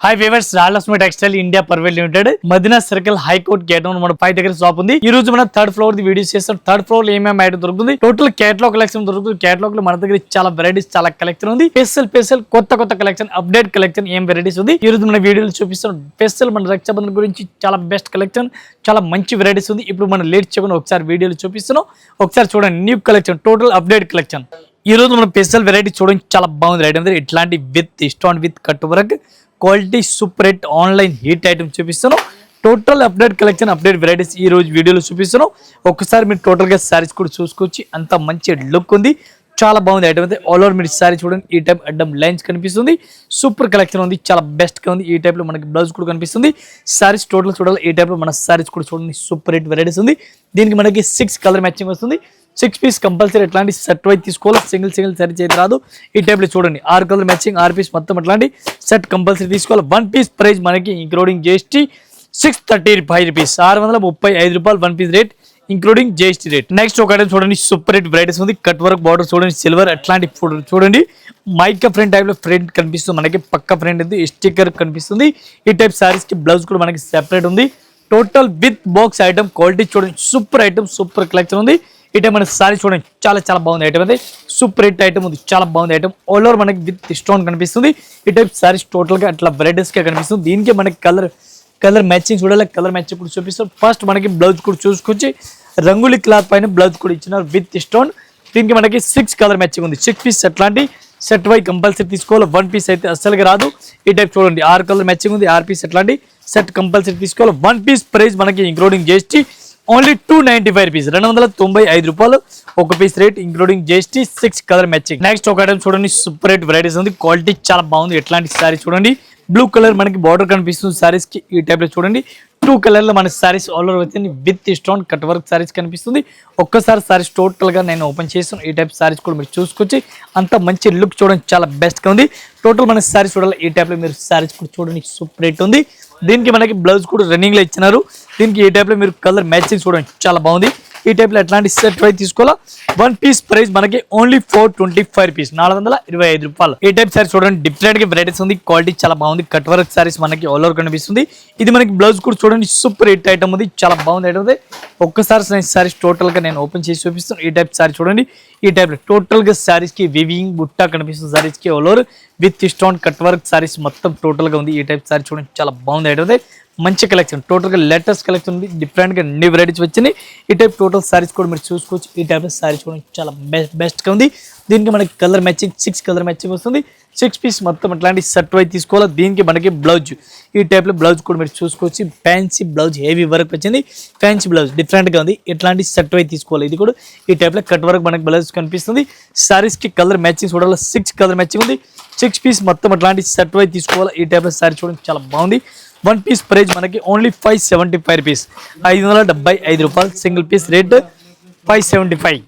Hi viewers, Rajalakshmi textile India private limited Madina circle high court gate మన 5 దగ్గర shop ఉంది. ఈ రోజు మనం థర్డ్ ఫ్లోర్ ది వీడియోస్ చేస్తాం. థర్డ్ ఫ్లోర్ లో ఏమేమి ఐటమ్ దొరుకుతుంది, టోటల్ కేటలాగ్ కలెక్షన్ దొరుకుతుంది. కేటలాగ్ లో మన దగ్గర చాలా వెరైటీస్, చాలా కలెక్షన్ ఉంది. స్పెషల్ కొత్త కలెక్షన్, అప్డేట్ కలెక్షన్ ఏం వెరైటీస్ ఉంది ఈ రోజు మన వీడియోలో చూపిస్తాం. స్పెషల్ మన రక్షాబంధన్ గురించి చాలా బెస్ట్ కలెక్షన్, చాలా మంచి వెరైటీస్ ఉంది. ఇప్పుడు మనం లేట్ చేయకుండా ఒకసారి వీడియోలో చూపిస్తున్నాం. ఒకసారి చూడండి, new collection, total update collection. ఈ రోజు మనం స్పెషల్ వెరైటీ చూడండి, చాలా బాగుంది. ఐటమ్ ఇట్లాంటి with stone with cut work quality super hit online hit item చూపిస్తాను. Total update collection, update varieties ఈ రోజు వీడియోలో చూపిస్తాను. ఒక్కసారి మీరు టోటల్గా శారీస్ కూడా చూసుకోవచ్చు. అంత మంచి లుక్ ఉంది, చాలా బాగుంది. ఐటమ్ అయితే ఆల్ ఓవర్ మీరు శారీ చూడండి, ఈ టైప్ అడ్డం లైన్స్ కనిపిస్తుంది. సూపర్ కలెక్షన్ ఉంది, చాలా బెస్ట్గా ఉంది. ఈ టైప్లో మనకి బ్లౌజ్ కూడా కనిపిస్తుంది. శారీస్ టోటల్ చూడాలి, ఈ టైప్లో మన శారీస్ కూడా చూడండి, సూపర్ హిట్ వెరైటీస్ ఉంది. దీనికి మనకి 6 కలర్ మ్యాచింగ్ వస్తుంది. 6 పీస్ కంపల్సరీ ఎట్లాంటి సెట్ వైజ్ తీసుకోవాలి, సింగిల్ సరి చేతి రాదు. ఈ టైప్లో చూడండి, 6 కలర్ మ్యాచింగ్, 6 పీస్ మొత్తం అట్లాంటి సెట్ కంపల్సరీ తీసుకోవాలి. 1 పీస్ ప్రైస్ మనకి ఇంక్లూడింగ్ జిఎస్టీ 635 రూపీస్, 635 రూపాయలు 1 piece rate including GST rate. Next ఒక ఐటమ్ చూడండి, సూపర్ హిట్ వెరైటీస్ ఉంది. కట్ వర్క్ బార్డర్ చూడండి, సిల్వర్ అట్లాంటి ఫుడ్ చూడండి. మైకా ఫ్రంట్ టైప్ లో ఫ్రంట్ కనిపిస్తుంది, మనకి పక్క ఫ్రంట్ ఉంది, స్టిక్కర్ కనిపిస్తుంది. ఈ టైప్ సారీస్ కి బ్లౌజ్ కూడా మనకి సెపరేట్ ఉంది. Total with box item, quality చూడండి, సూపర్ ఐటమ్, సూపర్ కలెక్షన్ ఉంది. ఈ టైప్ మన సారీ చూడండి, చాలా బాగుంది. ఐటమ్ అయితే సూపర్ హిట్ ఐటమ్ ఉంది, చాలా బాగుంది. ఐటమ్ ఆల్ ఓవర్ మనకి విత్ స్టోన్ కనిపిస్తుంది. ఈ టైప్ సారీస్ టోటల్ గా అట్లా వెరైటీస్ గా కనిపిస్తుంది. దీనికి మనకి కలర్ మ్యాచింగ్ చూడాలి, కలర్ మ్యాచింగ్ కూడా చూపిస్తాం. ఫస్ట్ మనకి బ్లౌజ్ కూడా చూసుకొచ్చి రంగులి క్లాత్ పైన బ్లౌజ్ కూడా ఇచ్చినారు విత్ స్టోన్. దీనికి మనకి 6 కలర్ మ్యాచింగ్ ఉంది. 6 పీస్ అట్లాంటి సెట్ వై కంపల్సరీ తీసుకోవాలి. 1 పీస్ అయితే అస్సలుగా రాదు. ఈ టైప్ చూడండి, 6 కలర్ మ్యాచింగ్ ఉంది. 6 పీస్ అట్లాంటి సెట్ కంపల్సరీ తీసుకోవాలి. 1 పీస్ ప్రైస్ మనకి ఇంక్లూడింగ్ జిఎస్టీ ఓన్లీ 295 రూపీస్, 295 రూపాయలు 1 piece rate including GST. 6 colour matching. Next ఒక ఐటమ్ చూడండి, సూపర్ హిట్ వెరైటీస్ ఉంది. క్వాలిటీ చాలా బాగుంది. ఎట్లాంటి సారీ చూడండి, బ్లూ కలర్ మనకి బార్డర్ కనిపిస్తుంది సారీస్ కి. ఈ టైప్ లో చూడండి, 2 కలర్ లో మన సారీస్ ఆల్ ఓవర్ వచ్చింది. With stone cut work saris కనిపిస్తుంది. ఒక్కసారి సారీస్ టోటల్ గా నేను ఓపెన్ చేస్తాను. ఈ టైప్ సారీస్ కూడా మీరు చూసుకొచ్చి అంత మంచి లుక్ చూడండి, చాలా బెస్ట్ గా ఉంది. టోటల్ మన సారీస్ చూడాలి, ఈ టైప్ లో మీరు సారీస్ కూడా చూడండి, సూపర్ హిట్ ఉంది. దీనికి మనకి బ్లౌజ్ కూడా రన్నింగ్ లో ఇచ్చినారు. దీనికి ఈ టైప్ లో మీరు కలర్ మ్యాచింగ్ చూడండి, చాలా బాగుంది. ఈ టైప్ లో ఎట్లాంటి సెట్ వైజ్ తీసుకోవాలా. 1 పీస్ ప్రైస్ మనకి ఓన్లీ 425 రూపీస్, 425 రూపాయలు. ఈ టైప్ సారీస్ చూడండి, డిఫరెంట్ గా వెరైటీస్ ఉంది. క్వాలిటీ చాలా బాగుంది. కట్ వర్క్ సారీస్ మనకి ఆల్ ఓవర్ కనిపిస్తుంది. ఇది మనకి బ్లౌజ్ కూడా చూడండి, సూపర్ హిట్ ఐటమ్ ఉంది, చాలా బాగుంది. ఐటమ్ ఉంది. ఒక్కసారి సారీస్ టోటల్ గా నేను ఓపెన్ చేసి చూపిస్తాను. ఈ టైప్ సారీ చూడండి, ఈ టైప్ లో టోటల్ గా సారీస్ కి వివింగ్ బుట్టా కనిపిస్తుంది. సారీస్ కి all over with stone cut work saris మొత్తం టోటల్ గా ఉంది. ఈ టైప్ సారీ చూడండి, చాలా బాగుంది. ఐటమ్ ఉంది, మంచి కలెక్షన్, టోటల్ గా లేటెస్ట్ కలెక్షన్ ఉంది. డిఫరెంట్ గా న్యూ వెరైటీస్ వచ్చినాయి. ఈ టైప్ టోటల్ సారీస్ కూడా మీరు చూసుకోవచ్చు. ఈ టైప్ సారీస్ కూడా చాలా బెస్ట్ గా ఉంది. దీనికి మనకి కలర్ మ్యాచింగ్ 6 కలర్ మ్యాచింగ్ వస్తుంది. 6 పీస్ మొత్తం అట్లాంటి సెట్ వైజ్ తీసుకోవాలి. దీనికి మనకి బ్లౌజ్, ఈ టైప్ లో బ్లౌజ్ కూడా మీరు చూసుకోవచ్చు. ఫ్యాన్సీ బ్లౌజ్, హెవీ వర్క్ వచ్చింది. ఫ్యాన్సీ బ్లౌజ్ డిఫరెంట్ గా ఉంది. ఇట్లాంటి సెట్ వైజ్ తీసుకోవాలి. ఇది కూడా ఈ టైప్ లో కట్ వర్క్ మనకి బ్లౌజ్ కనిపిస్తుంది. సారీస్ కి కలర్ మ్యాచింగ్ చూడాలి, 6 కలర్ మ్యాచింగ్ ఉంది. 6 పీస్ మొత్తం అట్లాంటి సెట్ వైజ్ తీసుకోవాలి. ఈ టైప్ లో సారీ చూడండి, చాలా బాగుంది. 1 పీస్ ప్రైస్ మనకి ఓన్లీ 575 రూపీస్, 575 రూపాయలు. Single piece rate 575.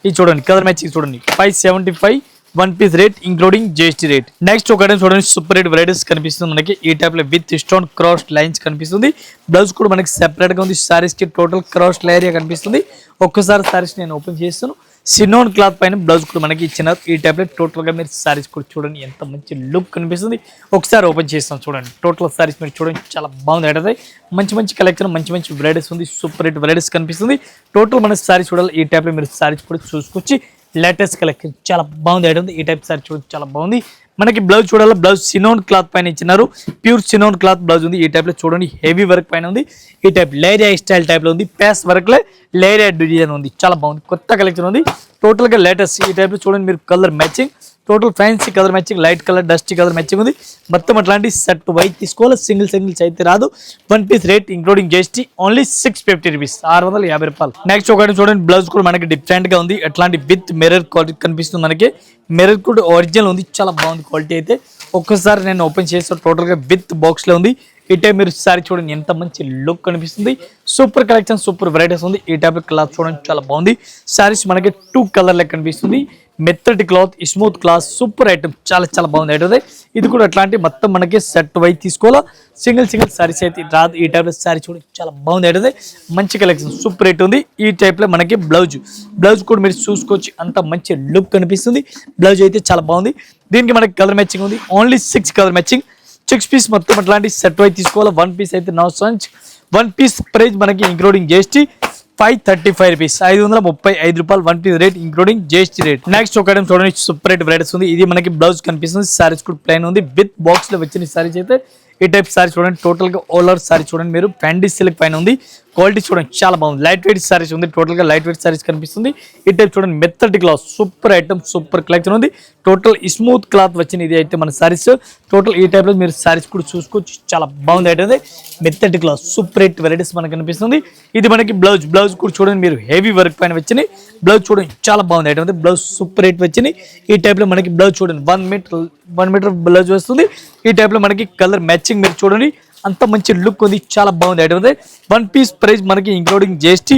ఇది చూడండి, కలర్ మ్యాచింగ్ చూడండి, 575 1 piece rate including GST rate. Next ఒక ఐటమ్ చూడండి, సూపర్ హిట్ వెరైటీస్ కనిపిస్తుంది మనకి. ఈ టైప్ లో విత్ స్టోన్ క్రాస్ లైన్స్ కనిపిస్తుంది. బ్లౌజ్ కూడా మనకి సెపరేట్ గా ఉంది. సారీస్ కి టోటల్ క్రాస్ లేరియా కనిపిస్తుంది. ఒక్కసారి సారీస్ నేను ఓపెన్ చేస్తాను. సినోన్ క్లాత్ పైన బ్లౌజ్ కూడా మనకి ఇచ్చినారు. ఈ టైప్ లో టోటల్ గా మీరు సారీస్ కూడా చూడండి, ఎంత మంచి లుక్ కనిపిస్తుంది. ఒకసారి ఓపెన్ చేస్తాం చూడండి, టోటల్ సారీస్ మీరు చూడండి, చాలా బాగుంది. అయితే మంచి కలెక్షన్, మంచి వెరైటీస్ ఉంది. సూపర్ హిట్ వెరైటీస్ కనిపిస్తుంది. టోటల్ మన సారీస్ చూడాలి. ఈ టైప్ లో మీరు సారీస్ కూడా చూసుకొచ్చి లేటెస్ట్ కలెక్షన్, చాలా బాగుంది. ఐటమ్ ఈ టైప్ సారీ చూడండి, చాలా బాగుంది. మనకి బ్లౌజ్ చూడాలి, బ్లౌజ్ సినోన్ క్లాత్ పైన ఇచ్చినారు. ప్యూర్ సినోన్ క్లాత్ బ్లౌజ్ ఉంది. ఈ టైప్ లో చూడండి, హెవీ వర్క్ పైన ఉంది. ఈ టైప్ లేరియా స్టైల్ టైప్ లో ఉంది. ప్యాస్ వర్క్ లో లేరియా డిజైన్ ఉంది, చాలా బాగుంది. కొత్త కలెక్షన్ ఉంది, టోటల్ గా లేటెస్ట్. ఈ టైప్ లో చూడండి, మీరు colour matching total fancy colour matching, light colour, dusty colour matching ఉంది. మొత్తం అట్లాంటి సెట్ వైజ్ తీసుకోవాలి. సింగిల్ అయితే రాదు. 1 piece rate including GST only 650 rupees, 650 రూపాయలు. నెక్స్ట్ ఒకటి చూడండి, బ్లౌజ్ కూడా మనకి డిఫరెంట్ గా ఉంది. అట్లాంటి విత్ మిర్రర్ క్వాలిటీ కనిపిస్తుంది మనకి. మిర్రర్ కూడా ఒరిజినల్ ఉంది, చాలా బాగుంది క్వాలిటీ అయితే. ఒక్కసారి నేను ఓపెన్ చేస్తాను. టోటల్ గా విత్ బాక్స్ లో ఉంది. ఈ టైప్ మీరు సారీ చూడండి, ఎంత మంచి లుక్ కనిపిస్తుంది. సూపర్ కలెక్షన్, సూపర్ వెరైటీస్ ఉంది. ఈ టైప్ క్లాత్ చూడండి, చాలా బాగుంది. సారీస్ మనకి 2 కలర్ లెక్క కనిపిస్తుంది. మెత్తటి cloth, smooth cloth, super item, చాలా బాగుంది. ఐటమ్ ఇది కూడా అట్లాంటి మొత్తం మనకి సెట్ వైజ్ తీసుకోవాలా. సింగిల్ సారీస్ అయితే రాదు. ఈ టైప్ లో సారీ చూడండి, చాలా బాగుంది. ఐటమ్ మంచి కలెక్షన్, సూపర్ రేట్ ఉంది. ఈ టైప్ లో మనకి బ్లౌజ్ కూడా మీరు చూసుకోవచ్చు, అంత మంచి లుక్ కనిపిస్తుంది. బ్లౌజ్ అయితే చాలా బాగుంది. దీనికి మనకి కలర్ మ్యాచింగ్ ఉంది. Only 6 colour matching. 6 పీస్ మొత్తం అట్లాంటి సెట్ వైజ్ తీసుకోవాలి. 1 పీస్ అయితే నో సంచ్. 1 పీస్ ప్రైస్ మనకి ఇంక్లూడింగ్ జిఎస్టీ 535 రూపీస్, 535 రూపాయలు 1 piece rate including GST rate. Next ఒక ఐటమ్ చూడండి, సూపర్ రేట్ వెరైటీస్ ఉంది. ఇది మనకి బ్లౌజ్ కనిపిస్తుంది, సారీస్ కూడా ప్లెయిన్ ఉంది. విత్ బాక్స్ లో వచ్చిన సారీస్ అయితే ఈ టైప్ సారీ చూడండి. టోటల్ గా ఆల్ ఓవర్ సారీ చూడండి మీరు, ఫ్యాండీ సిల్క్ పైన ఉంది. క్వాలిటీ చూడండి చాలా బాగుంది. లైట్ వెయిట్ సారీస్ ఉంది, టోటల్ గా లైట్ వెయిట్ సారీస్ కనిపిస్తుంది. ఈ టైప్ చూడండి మెత్తటి cloth, super item, super collection ఉంది. టోటల్ స్మూత్ క్లాత్ వచ్చింది. ఇది అయితే మన సారీస్ టోటల్ ఈ టైప్ లో మీరు సారీస్ కూడా చూసుకోవచ్చు. చాలా బాగుంది ఐటమ్, మెత్తటి క్లాత్, సూపర్ రేట్ వెరైటీస్ మనకు కనిపిస్తుంది. ఇది మనకి బ్లౌజ్ కూడా చూడండి మీరు, హెవీ వర్క్ పైన వచ్చింది. బ్లౌజ్ చూడండి చాలా బాగుంది ఐటమ్, బ్లౌజ్ సూపర్ రేట్ వచ్చింది. ఈ టైప్ లో మనకి బ్లౌజ్ చూడండి 1 మీటర్ బ్లౌజ్ వస్తుంది. ఈ టైప్ లో మనకి కలర్ మ్యాచింగ్ మీరు చూడండి, అంత మంచి లుక్ ఉంది, చాలా బాగుంది ఐటమ్. 1 పీస్ ప్రైస్ మనకి ఇంక్లూడింగ్ జిఎస్టీ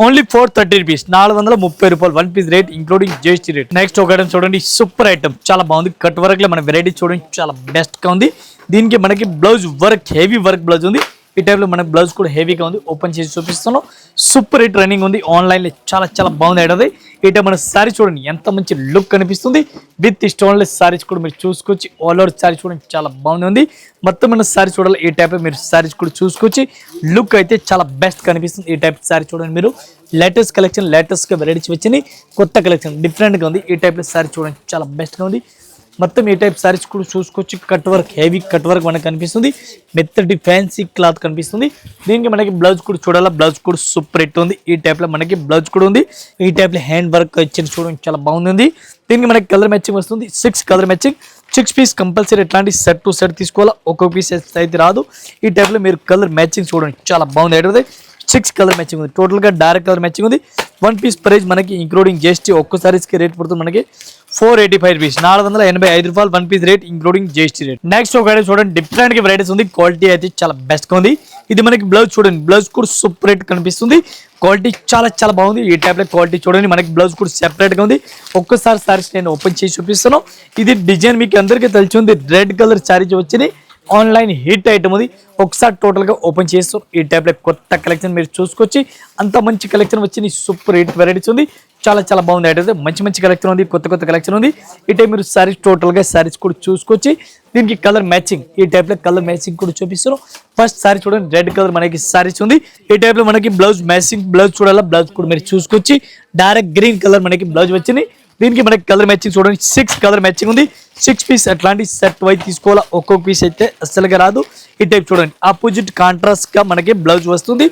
ఓన్లీ 430 రూపీస్, 430 రూపాయలు 1 piece rate including GST rate. Next ఒక ఐటమ్ చూడండి, సూపర్ ఐటమ్, చాలా బాగుంది. కట్ వర్క్ లో మన వెరైటీ చూడండి చాలా బెస్ట్ గా ఉంది. దీనికి మనకి blouse work, heavy work blouse ఉంది. ఈ టైప్ లో మనకి బ్లౌజ్ కూడా హెవీగా ఉంది. ఓపెన్ చేసి చూపిస్తున్నాం. సూపర్ హిట్ రన్నింగ్ ఉంది, ఆన్లైన్ లో చాలా బాగుంది ఐటమ్. ఈ టైప్ మన సారీ చూడండి ఎంత మంచి లుక్ కనిపిస్తుంది. విత్ స్టోన్లెస్ సారీస్ కూడా మీరు చూసుకోవచ్చు. ఆల్ ఓవర్ సారీ చూడండి చాలా బాగుంది. మొత్తం మన సారీ చూడాలి. ఈ టైప్ మీరు సారీస్ కూడా చూసుకోవచ్చు. లుక్ అయితే చాలా బెస్ట్ కనిపిస్తుంది. ఈ టైప్ సారీ చూడండి మీరు, లేటెస్ట్ కలెక్షన్, లేటెస్ట్ గా వెరైటీస్ వచ్చినాయి, కొత్త కలెక్షన్ డిఫరెంట్ గా ఉంది. ఈ టైప్ లో సారీ చూడండి చాలా బెస్ట్ గా ఉంది. మొత్తం ఈ టైప్ సారీస్ కూడా చూసుకోవచ్చు. Cut work, heavy cut work మనకు కనిపిస్తుంది. మెత్తటి ఫ్యాన్సీ క్లాత్ కనిపిస్తుంది. దీనికి మనకి బ్లౌజ్ కూడా చూడాలా, బ్లౌజ్ కూడా సూపర్ హిట్ ఉంది. ఈ టైప్ లో మనకి బ్లౌజ్ కూడా ఉంది. ఈ టైప్ లో హ్యాండ్ వర్క్ వచ్చింది చూడండి చాలా బాగుంది. దీనికి మనకి కలర్ మ్యాచింగ్ వస్తుంది, 6 కలర్ మ్యాచింగ్. 6 పీస్ కంపల్సరీ ఎట్లాంటి సెట్ టు సెట్ తీసుకోవాలా, ఒక్కొక్క పీస్ అయితే రాదు. ఈ టైప్ లో మీరు కలర్ మ్యాచింగ్ చూడండి చాలా బాగుంది ఐటమ్. 6 కలర్ మ్యాచింగ్ ఉంది, టోటల్ గా డార్క్ కలర్ మ్యాచింగ్ ఉంది. 1 పీస్ ప్రైస్ మనకి ఇంక్లూడింగ్ జిఎస్టీ ఒక్క సారీస్ కి రేట్ పడుతుంది మనకి 485 రూపీస్, 485 రూపాయలు 1 piece rate including GST rate. Next ఒక ఐటమ్ చూడండి, డిఫరెంట్ గా వెరైటీస్ ఉంది. క్వాలిటీ అయితే చాలా బెస్ట్ గా ఉంది. ఇది మనకి బ్లౌజ్ చూడండి, బ్లౌజ్ కూడా సూపర్ రేట్ కనిపిస్తుంది. క్వాలిటీ చాలా బాగుంది. ఈ టైప్ లో క్వాలిటీ చూడండి, మనకి బ్లౌజ్ కూడా సెపరేట్ గా ఉంది. ఒక్కసారి సారీస్ నేను ఓపెన్ చేసి చూపిస్తాను. ఇది డిజైన్ మీకు అందరికీ తెలిసి ఉంది, రెడ్ కలర్ సారీస్ వచ్చింది. ఆన్లైన్ హిట్ ఐటమ్ ఉంది. ఒకసారి టోటల్ గా ఓపెన్ చేస్తాం. ఈ టైప్ లో కొత్త కలెక్షన్ మీరు చూసుకోవచ్చు. అంత మంచి కలెక్షన్ వచ్చింది, సూపర్ హిట్ వెరైటీస్ ఉంది. చాలా బాగుంది ఐటమ్, మంచి కలెక్షన్ ఉంది, కొత్త కలెక్షన్ ఉంది. ఈ టైప్ మీరు సారీస్ టోటల్ గా సారీస్ కూడా చూసుకోవచ్చు. దీనికి కలర్ మ్యాచింగ్, ఈ టైప్ లో కలర్ మ్యాచింగ్ కూడా చూపిస్తాను. ఫస్ట్ సారీ చూడండి, రెడ్ కలర్ మనకి సారీస్ ఉంది. ఈ టైప్ లో మనకి బ్లౌజ్ మ్యాచింగ్, బ్లౌజ్ చూడాలా, బ్లౌజ్ కూడా మీరు చూసుకోవచ్చు. డైరెక్ట్ గ్రీన్ కలర్ మనకి బ్లౌజ్ వచ్చింది. దీనికి మనకి కలర్ మ్యాచింగ్ చూడండి, 6 కలర్ మ్యాచింగ్ ఉంది. 6 పీస్ అట్లాంటి సెట్ వైజ్ తీసుకోవాలా, ఒక్కొక్క పీస్ అయితే అస్సలుగా రాదు. ఈ టైప్ చూడండి, ఆపోజిట్ కాంట్రాస్ట్ గా మనకి బ్లౌజ్ వస్తుంది.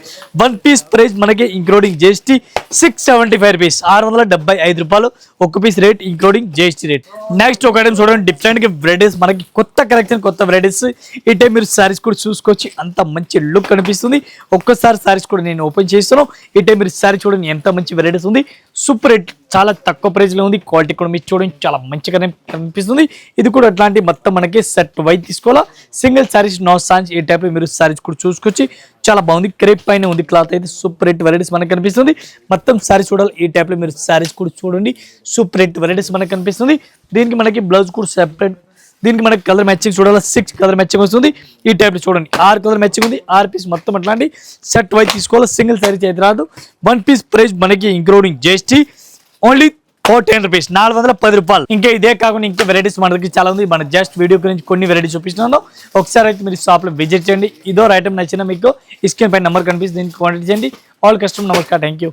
1 పీస్ ప్రైస్ మనకి ఇంక్లూడింగ్ జిఎస్టీ 675 రూపీస్, 675 రూపాయలు ఒక్క piece rate including GST rate. Next ఒక ఐటమ్ చూడండి, డిఫరెంట్ గా వెరైటీస్ మనకి కొత్త కలెక్షన్, కొత్త వెరైటీస్. ఈ టైప్ మీరు సారీస్ కూడా చూసుకోవచ్చు. అంత మంచి లుక్ కనిపిస్తుంది. ఒక్కసారి సారీస్ కూడా నేను ఓపెన్ చేస్తున్నాను. ఈ టైప్ మీరు సారీ చూడండి ఎంత మంచి వెరైటీస్ ఉంది. సూపర్ రేట్, చాలా తక్కువ ప్రైస్ లో ఉంది. క్వాలిటీ కూడా మీరు చూడండి చాలా మంచిగా కనిపిస్తుంది. ఇది కూడా అట్లాంటి మొత్తం మనకి సెట్ వైజ్ తీసుకోవాలా, సింగిల్ సారీస్ నో సాంజ్. ఈ టైప్ మీరు సారీస్ కూడా చూసుకోవచ్చు. చాలా బాగుంది, క్రేప్ పైన ఉంది క్లాత్ అయితే. సూపర్ రేట్ వెరైటీస్ మనకు కనిపిస్తుంది. మొత్తం సారీస్ చూడాలి. ఈ టైప్ లో మీరు సారీస్ కూడా చూడండి, సూపర్ రేట్ వెరైటీస్ మనకు కనిపిస్తుంది. దీనికి మనకి బ్లౌజ్ కూడా సెపరేట్. దీనికి మనకి కలర్ మ్యాచింగ్ చూడాలి, 6 కలర్ మ్యాచింగ్ వస్తుంది. ఈ టైప్ చూడండి 6 కలర్ మ్యాచింగ్ ఉంది. 6 పీస్ మొత్తం అట్లాంటి సెట్ వైజ్ తీసుకోవాలి, సింగిల్ సారీస్ అయితే రాదు. 1 పీస్ ప్రైస్ మనకి ఇంక్లూడింగ్ జిఎస్టీ ఓన్లీ 410 రూపీస్, 410 రూపాయలు. ఇంకా ఇదే కాకుండా ఇంకా వెరైటీస్ మన దగ్గర చాలా ఉంది. మన జస్ట్ వీడియో గురించి కొన్ని వెరైటీస్ చూపిస్తున్నాను. ఒకసారి అయితే మీరు షాప్ లో విజిట్ చేయండి. ఇదో ఐటమ్ నచ్చిన మీకు స్క్రీన్ పైన నెంబర్ కనిపిస్తుంది, దీనికి కాంటాక్ట్ చేయండి. ఆల్ కస్టమర్ నమస్కారం, థ్యాంక్ యూ.